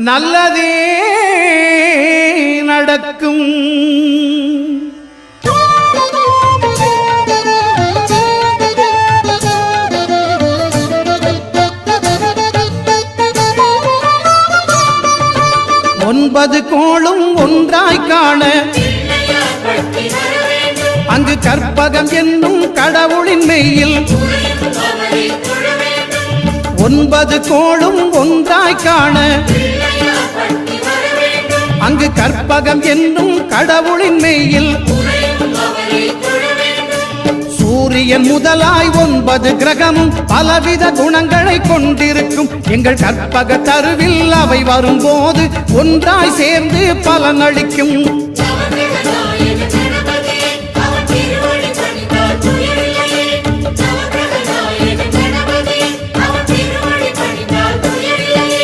நல்லதே நடக்கும். 9 கோளும் ஒன்றாய் காண அங்கு கற்பகம் என்னும் கடவுளின் மெய்யில் 9 கோளும் ஒன்றாய் காண அங்கு கற்பகம் என்னும் கடவுளின் மெய்யில் சூரியன் முதலாய் 9 கிரகமும் பலவித குணங்களை கொண்டிருக்கும். எங்கள் கற்பக தருவில் அவை வரும்போது ஒன்றாய் சேர்ந்து பலனளிக்கும்.